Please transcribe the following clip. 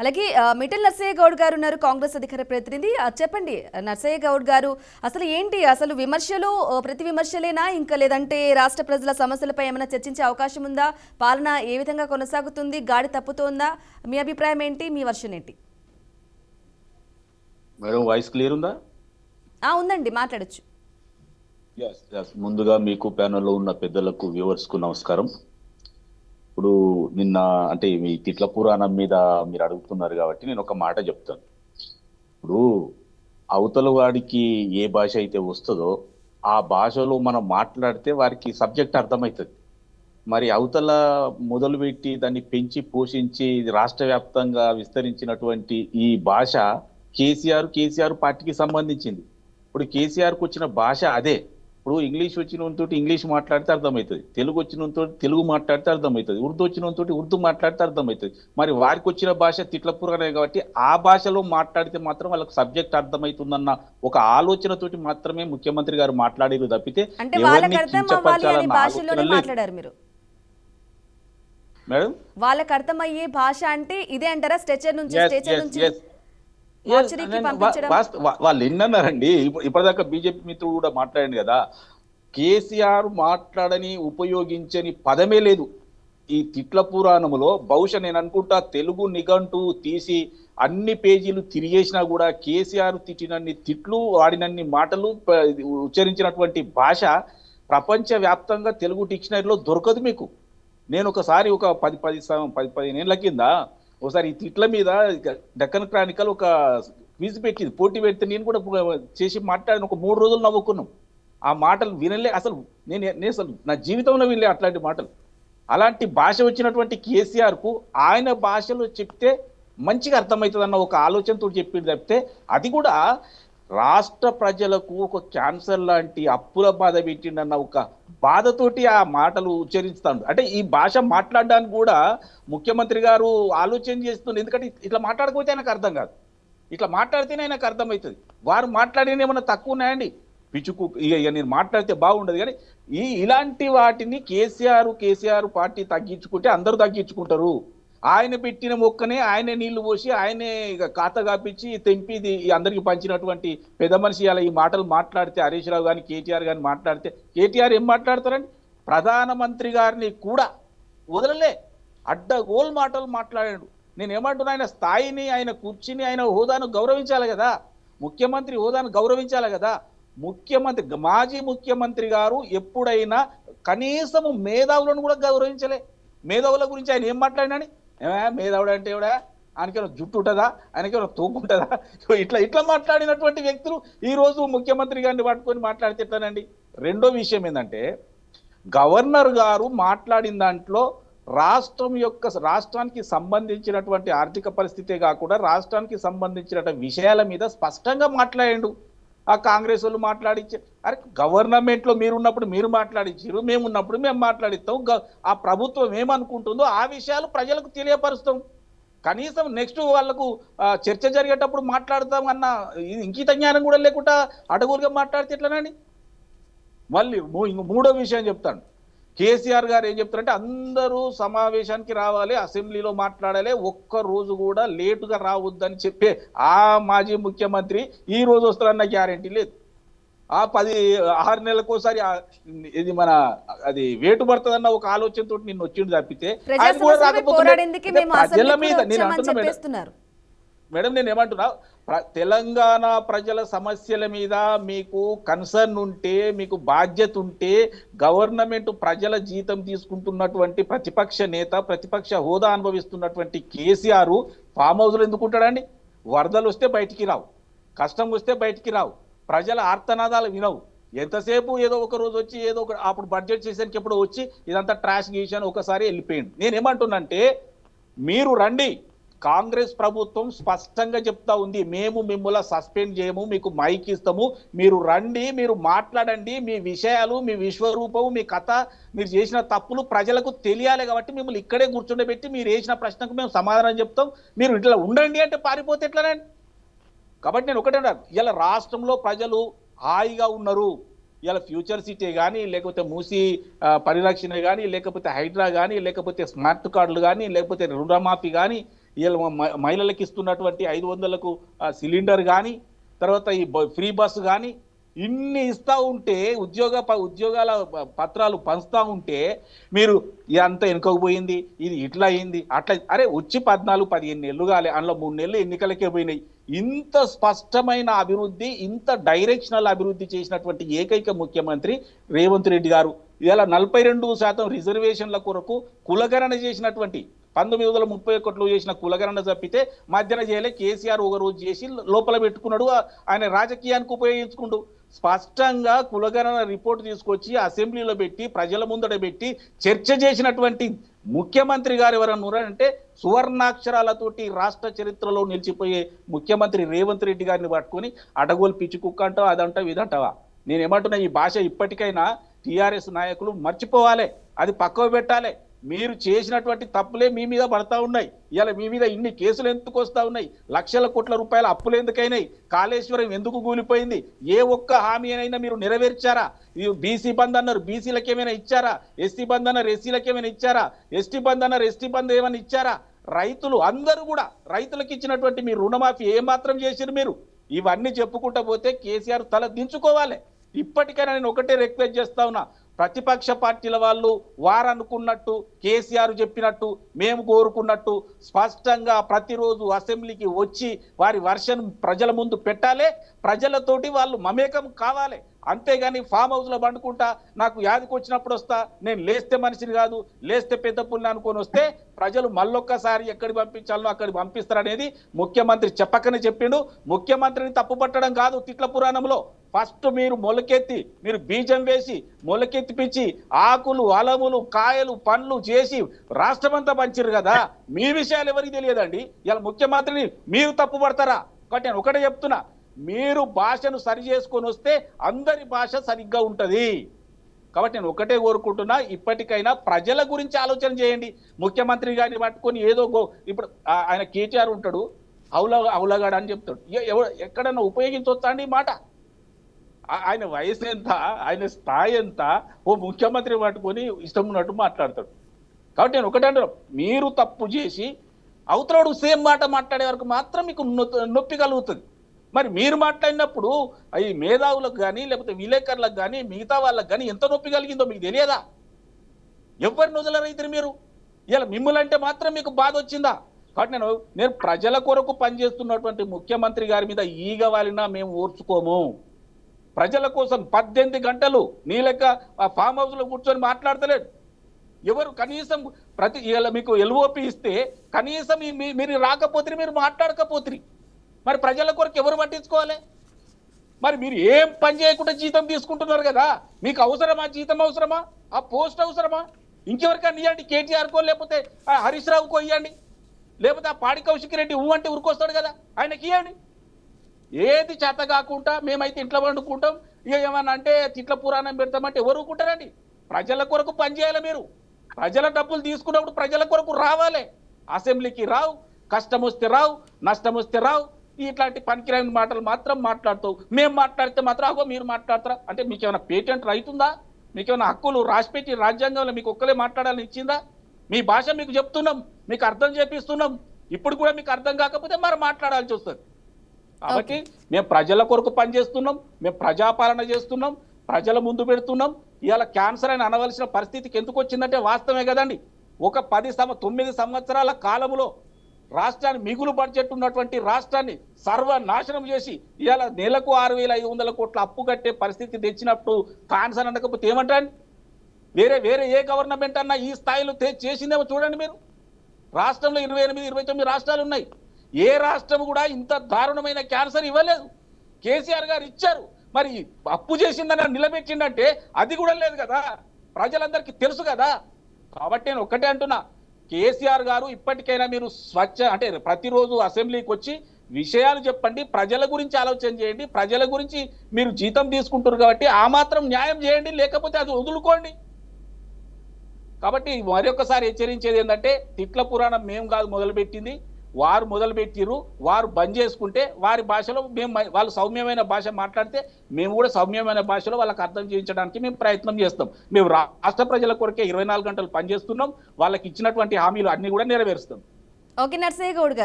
అలాగే మిఠల్ నర్సయ్య గౌడ్ గారు ఉన్నారు, కాంగ్రెస్ అధికార ప్రతినిధి. చెప్పండి నర్సయ్య గౌడ్ గారు, అసలు ఏంటి అసలు విమర్శలు ప్రతి విమర్శలేనా, ఇంకా లేదంటే రాష్ట్ర ప్రజల సమస్యలపై ఏమైనా చర్చించే అవకాశం ఉందా? పాలన ఏ విధంగా కొనసాగుతుంది, గాడి తప్పుతోందా? మీ అభిప్రాయం ఏంటి, మీ వర్షన్ ఏంటి? మేడం వాయిస్ క్లియర్ ఉందా? ఉందండి, మాట్లాడొచ్చు. ముందుగా మీకు ప్యానెల్లో ఉన్న పెద్దలకు వ్యూవర్స్ కు నమస్కారం. ఇప్పుడు నిన్న అంటే మీ తిట్ల పురాణం మీద మీరు అడుగుతున్నారు కాబట్టి నేను ఒక మాట చెప్తాను. ఇప్పుడు అవతల వాడికి ఏ భాష అయితే వస్తుందో ఆ భాషలో మనం మాట్లాడితే వారికి సబ్జెక్ట్ అర్థమవుతుంది. మరి అవతల మొదలుపెట్టి దాన్ని పెంచి పోషించి రాష్ట్ర వ్యాప్తంగా విస్తరించినటువంటి ఈ భాష కేసీఆర్ పార్టీకి సంబంధించింది. ఇప్పుడు కేసీఆర్కి వచ్చిన భాష అదే. ఇప్పుడు ఇంగ్లీష్ వచ్చినంతో ఇంగ్లీష్ మాట్లాడితే అర్థమవుతుంది, తెలుగు వచ్చినంతో తెలుగు మాట్లాడితే అర్థమవుతుంది, ఉర్దూ వచ్చినంతో ఉర్దూ మాట్లాడితే అర్థమవుతుంది. మరి వారికి వచ్చిన భాష తిట్ల పురాణే కాబట్టి ఆ భాషలో మాట్లాడితే మాత్రం వాళ్ళకి సబ్జెక్ట్ అర్థమవుతుందన్న ఒక ఆలోచనతోటి మాత్రమే ముఖ్యమంత్రి గారు మాట్లాడారు తప్పితే ఎవరిని కించపరచాలన్న ఆలోచన లేదు. మేడం వాళ్ళకి అర్థమయ్యే భాష అంటే ఇదే అంటారా? స్ట్రెచర్ నుంచి వాళ్ళు ఎన్నన్నారండి. ఇప్పటిదాకా బీజేపీ మిత్రుడు కూడా మాట్లాడండి కదా, కేసీఆర్ మాట్లాడని ఉపయోగించని పదమే లేదు ఈ తిట్ల పురాణములో. బహుశా నేను అనుకుంటా తెలుగు నిఘంటు తీసి అన్ని పేజీలు తిరిగేసినా కూడా కేసీఆర్ తిట్టినన్ని తిట్లు, వాడినన్ని మాటలు, ఉచ్చరించినటువంటి భాష ప్రపంచ వ్యాప్తంగా తెలుగు డిక్షనరీలో దొరకదు మీకు. నేను ఒకసారి ఒక 15 ఏళ్ల కింద ఒకసారి ఈ తిట్ల మీద డెక్కన్ క్రానికల్ ఒక క్విజ్ పెట్టింది, పోటీ పెడితే నేను కూడా చేసి మాట్లాడిన. ఒక 3 రోజులు నవ్వుకున్నాం. ఆ మాటలు వినలే అసలు, నేను అసలు నా జీవితంలో వినలే అట్లాంటి మాటలు. అలాంటి భాష వచ్చినటువంటి కేసీఆర్కు ఆయన భాషలో చెప్తే మంచిగా అర్థమవుతుంది అన్న ఒక ఆలోచనతో చెప్పింది తప్పితే, అది కూడా రాష్ట్ర ప్రజలకు ఒక క్యాన్సర్ లాంటి అప్పుల బాధ పెట్టిండన్న ఒక బాధతోటి ఆ మాటలు ఉచ్చరిస్తాడు. అంటే ఈ భాష మాట్లాడడానికి కూడా ముఖ్యమంత్రి గారు ఆలోచన చేస్తుంది. ఎందుకంటే ఇట్లా మాట్లాడకపోతే ఆయనకు అర్థం కాదు, ఇట్లా మాట్లాడితేనే ఆయనకు అర్థమవుతుంది. వారు మాట్లాడిన ఏమన్నా తక్కువ ఉన్నాయండి? పిచ్చుకు ఇక నేను మాట్లాడితే బాగుండదు. కానీ ఇలాంటి వాటిని కేసీఆర్ పార్టీ తగ్గించుకుంటే అందరూ తగ్గించుకుంటారు. ఆయన పెట్టిన మొక్కనే ఆయనే నీళ్లు పోసి ఆయనే ఖాతా కాపించి తెంపి అందరికి పంచినటువంటి పెద్ద మనిషి అలా ఈ మాటలు మాట్లాడితే, హరీష్ రావు కానీ కేటీఆర్ కానీ మాట్లాడితే, కేటీఆర్ ఏం మాట్లాడతారండి? ప్రధానమంత్రి గారిని కూడా వదలలే, అడ్డగోలు మాటలు మాట్లాడాడు. నేను ఏమంటున్నా, ఆయన స్థాయిని, ఆయన కుర్చీని, ఆయన హోదాను గౌరవించాలి కదా, ముఖ్యమంత్రి హోదాను గౌరవించాలి కదా. మాజీ ముఖ్యమంత్రి గారు ఎప్పుడైనా కనీసము మేధావులను కూడా గౌరవించలే. మేధావుల గురించి ఆయన ఏం మాట్లాడినాని, మేధావుడు అంటే ఎవడా, ఆయనకేమైనా జుట్టు ఉంటుందా, ఆయనకేమైనా తోపు ఉంటుందా? ఇట్లా మాట్లాడినటువంటి వ్యక్తులు ఈరోజు ముఖ్యమంత్రి గారిని పట్టుకొని మాట్లాడితే ఎట్లానండి? రెండో విషయం ఏంటంటే, గవర్నర్ గారు మాట్లాడిన దాంట్లో రాష్ట్రానికి సంబంధించినటువంటి ఆర్థిక పరిస్థితే కాకుండా రాష్ట్రానికి సంబంధించిన విషయాల మీద స్పష్టంగా మాట్లాడాడు. ఆ కాంగ్రెస్ వాళ్ళు మాట్లాడించే, అరే గవర్నమెంట్లో మీరున్నప్పుడు మీరు మాట్లాడించారు, మేము ఉన్నప్పుడు మేము మాట్లాడిస్తాం, ఆ ప్రభుత్వం ఏమనుకుంటుందో ఆ విషయాలు ప్రజలకు తెలియపరుస్తాం. కనీసం నెక్స్ట్ వాళ్ళకు చర్చ జరిగేటప్పుడు మాట్లాడతాం అన్న ఇంకిత జ్ఞానం కూడా లేకుండా అడగులుగా మాట్లాడితే ఎట్లనండి? మళ్ళీ మూడో విషయం చెప్తాను. కేసీఆర్ గారు ఏం చెప్తారంటే, అందరూ సమావేశానికి రావాలి, అసెంబ్లీలో మాట్లాడాలి, ఒక్క రోజు కూడా లేటుగా రావద్దని చెప్పే ఆ మాజీ ముఖ్యమంత్రి ఈ రోజు వస్తారన్న గ్యారెంటీ లేదు. ఆ 6 నెలలకోసారి ఇది అది వేటు పడుతుందన్న ఒక ఆలోచనతో నిన్ను వచ్చిండు తప్పితే ఆయన కూడా రాకపోతే ప్రజల మీద నేను అంటున్నా మేడం, నేను ఏమంటున్నా, తెలంగాణ ప్రజల సమస్యల మీద మీకు కన్సర్న్ ఉంటే, మీకు బాధ్యత ఉంటే, గవర్నమెంట్ ప్రజల జీతం తీసుకుంటున్నటువంటి ప్రతిపక్ష నేత, ప్రతిపక్ష హోదా అనుభవిస్తున్నటువంటి కేసీఆర్ ఫామ్ హౌస్లో ఎందుకుంటాడండి? వరదలు వస్తే బయటికి రావు, కష్టం వస్తే బయటికి రావు, ప్రజల ఆర్తనాదాలు వినవు. ఎంతసేపు ఏదో ఒక రోజు వచ్చి ఏదో ఒక అప్పుడు బడ్జెట్ చేసానికి ఎప్పుడు వచ్చి ఇదంతా ట్రాష్ గీసాను ఒకసారి వెళ్ళిపోయింది. నేనేమంటున్నానంటే, మీరు రండి, కాంగ్రెస్ ప్రభుత్వం స్పష్టంగా చెప్తా ఉంది, మేము మిమ్మల్ని సస్పెండ్ చేయము, మీకు మైక్ ఇస్తాము, మీరు రండి, మీరు మాట్లాడండి, మీ విషయాలు, మీ విశ్వరూపం, మీ కథ, మీరు చేసిన తప్పులు ప్రజలకు తెలియాలి కాబట్టి మిమ్మల్ని ఇక్కడే కూర్చుండబెట్టి మీరు వేసిన ప్రశ్నకు మేము సమాధానం చెప్తాం, మీరు ఇట్లా ఉండండి అంటే పారిపోతే ఎట్లానండి? కాబట్టి నేను ఒకటే అన్నారు, ఇలా రాష్ట్రంలో ప్రజలు హాయిగా ఉన్నారు. ఇలా ఫ్యూచర్ సిటీ కానీ, లేకపోతే మూసీ పరిరక్షణ కానీ, లేకపోతే హైడ్రా కానీ, లేకపోతే స్మార్ట్ కార్డులు కానీ, లేకపోతే రుణమాఫీ కానీ, ఇలా మహిళలకు ఇస్తున్నటువంటి 500కు సిలిండర్ కానీ, తర్వాత ఈ ఫ్రీ బస్సు కానీ ఇన్ని ఇస్తా ఉంటే, ఉద్యోగాల పత్రాలు పంచుతా ఉంటే మీరు ఇదంతా వెనుకపోయింది, ఇది ఇట్లా అయింది అట్లా. అరే వచ్చి 14-15 నెలలు కాలే, అందులో 3 నెలలు ఎన్నికలకే పోయినాయి. ఇంత స్పష్టమైన అభివృద్ధి, ఇంత డైరెక్షనల్ అభివృద్ధి చేసినటువంటి ఏకైక ముఖ్యమంత్రి రేవంత్ రెడ్డి గారు. ఇలా 42% రిజర్వేషన్ల కొరకు కులగణన చేసినటువంటి 1931 చేసిన కులగణన తప్పితే మధ్యన చేయలే. కేసీఆర్ ఒక రోజు చేసి లోపల పెట్టుకున్నాడు, ఆయన రాజకీయానికి ఉపయోగించుకుంటూ. స్పష్టంగా కులగణన రిపోర్ట్ తీసుకొచ్చి అసెంబ్లీలో పెట్టి ప్రజల ముందట పెట్టి చర్చ చేసినటువంటి ముఖ్యమంత్రి గారు ఎవరన్నా అంటే సువర్ణాక్షరాలతోటి రాష్ట్ర చరిత్రలో నిలిచిపోయే ముఖ్యమంత్రి రేవంత్ రెడ్డి గారిని పట్టుకొని అడగోలు పిచ్చి కుక్క అంటావా, అదంటావు ఇదంటావా. నేనేమంటున్నా, ఈ భాష ఇప్పటికైనా టీఆర్ఎస్ నాయకులు మర్చిపోవాలి, అది పక్కకు పెట్టాలి. మీరు చేసినటువంటి తప్పులే మీ మీద పడతా ఉన్నాయి. ఇలా మీ మీద ఇన్ని కేసులు ఎందుకు వస్తూ ఉన్నాయి, లక్షల కోట్ల రూపాయల అప్పులు ఎందుకైనాయి, కాళేశ్వరం ఎందుకు కూలిపోయింది, ఏ ఒక్క హామీ అయినా మీరు నెరవేర్చారా? బీసీ బంద్ అన్నారు, బీసీలకు ఏమైనా ఇచ్చారా? ఎస్టీ బంద్ అన్నారు, ఎస్సీలకు ఏమైనా ఇచ్చారా? ఎస్టీ బంద్ అన్నారు, ఎస్టీ బంద్ ఏమైనా ఇచ్చారా? రైతులు అందరూ కూడా రైతులకు ఇచ్చినటువంటి మీ రుణమాఫీ ఏమాత్రం చేసిరు మీరు? ఇవన్నీ చెప్పుకుంటా పోతే కేసీఆర్ తల దించుకోవాలి. ఇప్పటికైనా నేను ఒకటే రిక్వెస్ట్ చేస్తా ఉన్నా, ప్రతిపక్ష పార్టీల వాళ్ళు వారనుకున్నట్టు, కేసీఆర్ చెప్పినట్టు, మేము కోరుకున్నట్టు స్పష్టంగా ప్రతిరోజు అసెంబ్లీకి వచ్చి వారి వర్షన్ ప్రజల ముందు పెట్టాలి, ప్రజలతోటి వాళ్ళు మమేకం కావాలి. అంతేగాని ఫామ్ హౌస్లో పండుకుంటా, నాకు యాదికి వచ్చినప్పుడు వస్తా, నేను లేస్తే మనిషిని కాదు, లేస్తే పెద్ద పుల్ని అనుకొని వస్తే ప్రజలు మళ్ళొక్కసారి ఎక్కడికి పంపించాలనో అక్కడికి పంపిస్తారనేది ముఖ్యమంత్రి చెప్పకనే చెప్పిండు. ముఖ్యమంత్రిని తప్పు పట్టడం కాదు, తిట్ల పురాణంలో ఫస్ట్ మీరు మొలకెత్తి, మీరు బీజం వేసి మొలకెత్తిపించి ఆకులు, అలములు, కాయలు, పండ్లు చేసి రాష్ట్రమంతా పంచిరు కదా. మీ విషయాలు ఎవరికి తెలియదండి. ఇలా ముఖ్యమంత్రిని మీరు తప్పు పడతారా? కాబట్టి నేను ఒకటే చెప్తున్నా, మీరు భాషను సరి చేసుకొని వస్తే అందరి భాష సరిగ్గా ఉంటుంది. కాబట్టి నేను ఒకటే కోరుకుంటున్నా, ఇప్పటికైనా ప్రజల గురించి ఆలోచన చేయండి. ముఖ్యమంత్రి గారిని పట్టుకొని ఏదో ఇప్పుడు ఆయన కేటీఆర్ ఉంటాడు, అవులగాడు అని చెప్తాడు. ఎక్కడన్నా ఉపయోగించవచ్చా అండి ఈ మాట? ఆయన వయసు ఎంత, ఆయన స్థాయి ఎంత, ఓ ముఖ్యమంత్రి పట్టుకొని ఇష్టం ఉన్నట్టు మాట్లాడతాడు. కాబట్టి నేను ఒకటే అంటాను, మీరు తప్పు చేసి అవతలడు సేమ్ మాట మాట్లాడే వరకు మాత్రం మీకు నొప్పి కలుగుతుంది. మరి మీరు మాట్లాడినప్పుడు ఈ మేధావులకు కానీ, లేకపోతే విలేకరులకు కానీ, మిగతా వాళ్ళకి కానీ ఎంత నొప్పి కలిగిందో మీకు తెలియదా? ఎవరిని వదలరైతారు మీరు? ఇలా మిమ్మల్ని మాత్రం మీకు బాధ వచ్చిందా? కాబట్టి నేను ప్రజల కొరకు పనిచేస్తున్నటువంటి ముఖ్యమంత్రి గారి మీద ఈగ వాలినా మేము ఓర్చుకోము. ప్రజల కోసం 18 గంటలు నీ లెక్క ఫామ్ హౌస్లో కూర్చొని మాట్లాడతలేడు ఎవరు. కనీసం మీకు ఎల్ఓపి ఇస్తే కనీసం మీరు రాకపోతే, మీరు మాట్లాడకపోతే మరి ప్రజల కొరకు ఎవరు పట్టించుకోవాలి? మరి మీరు ఏం పని చేయకుండా జీతం తీసుకుంటున్నారు కదా, మీకు అవసరమా? జీతం అవసరమా? ఆ పోస్ట్ అవసరమా? ఇంకెవరికైనా ఇవ్వండి, కేటీఆర్కో లేకపోతే హరీష్ రావుకో ఇవ్వండి, లేకపోతే ఆ పాడి కౌశిక్ రెడ్డి ఊ అంటే ఉరికొస్తాడు కదా, ఆయనకి ఇవ్వండి. ఏది చేత కాకుండా మేమైతే ఇంట్లో వండుకుంటాం, ఇక ఏమన్నా అంటే తిట్ల పురాణం పెడతామంటే ఎవరు ఊరుకుంటారండి? ప్రజల కొరకు పనిచేయాలి. మీరు ప్రజల డబ్బులు తీసుకున్నప్పుడు ప్రజల కొరకు రావాలి. అసెంబ్లీకి రావు, కష్టం వస్తే రావు, నష్టం వస్తే రావు. ఇట్లాంటి పనికిరాని మాటలు మాత్రం మాట్లాడుతావు. మేము మాట్లాడితే మాత్రం అగో మీరు మాట్లాడతారా అంటే మీకు ఏమైనా పేటెంట్ రైట్ ఉందా? మీకు ఏమైనా హక్కులు రాసిపెట్టి రాజ్యాంగంలో మీకు ఒక్కలే మాట్లాడాలని ఇచ్చిందా? మీ భాష మీకు చెప్తున్నాం, మీకు అర్థం చేపిస్తున్నాం. ఇప్పుడు కూడా మీకు అర్థం కాకపోతే మరి మాట్లాడాల్సి వస్తుంది. కాబట్టి మేము ప్రజల కొరకు పనిచేస్తున్నాం, మేము ప్రజాపాలన చేస్తున్నాం, ప్రజల ముందు పెడుతున్నాం. ఇవాళ క్యాన్సర్ అని అనవలసిన పరిస్థితికి ఎందుకు వచ్చిందంటే వాస్తవమే కదండి. ఒక 9 సంవత్సరాల కాలంలో రాష్ట్రాన్ని, మిగులు బడ్జెట్ ఉన్నటువంటి రాష్ట్రాన్ని సర్వనాశనం చేసి ఇవాళ నెలకు 6,500 కోట్ల అప్పు కట్టే పరిస్థితి తెచ్చినప్పుడు క్యాన్సర్ అనకపోతే ఏమంటారండి? వేరే ఏ గవర్నమెంట్ అన్నా ఈ స్థాయిలో చేసిందేమో చూడండి మీరు. రాష్ట్రంలో 28-29 రాష్ట్రాలు ఉన్నాయి. ఏ రాష్ట్రం కూడా ఇంత దారుణమైన క్యాన్సర్ ఇవ్వలేదు. కేసీఆర్ గారు ఇచ్చారు. మరి అప్పు చేసిందని నిలబెట్టిందంటే అది కూడా లేదు కదా, ప్రజలందరికీ తెలుసు కదా. కాబట్టి నేను ఒక్కటే అంటున్నా, కేసీఆర్ గారు ఇప్పటికైనా మీరు అంటే ప్రతిరోజు అసెంబ్లీకి వచ్చి విషయాలు చెప్పండి, ప్రజల గురించి ఆలోచన చేయండి. ప్రజల గురించి మీరు జీతం తీసుకుంటారు కాబట్టి ఆ మాత్రం న్యాయం చేయండి, లేకపోతే అది వదులుకోండి. కాబట్టి మరొకసారి హెచ్చరించేది ఏంటంటే, తిట్ల పురాణం మేము కాదు మొదలుపెట్టింది, వారు మొదలుపెట్టిరు. వారు బంద్ చేసుకుంటే వారి భాషలో వాళ్ళు సౌమ్యమైన భాష మాట్లాడితే మేము కూడా సౌమ్యమైన భాషలో వాళ్ళకి అర్థం చేయించడానికి మేము ప్రయత్నం చేస్తాం. మేము రాష్ట్ర ప్రజల కొరకే 24 గంటలు పనిచేస్తున్నాం. వాళ్ళకి ఇచ్చినటువంటి హామీలు అన్ని కూడా నెరవేరుస్తాం. ఓకే నర్సయ్య గౌడ్ గారు.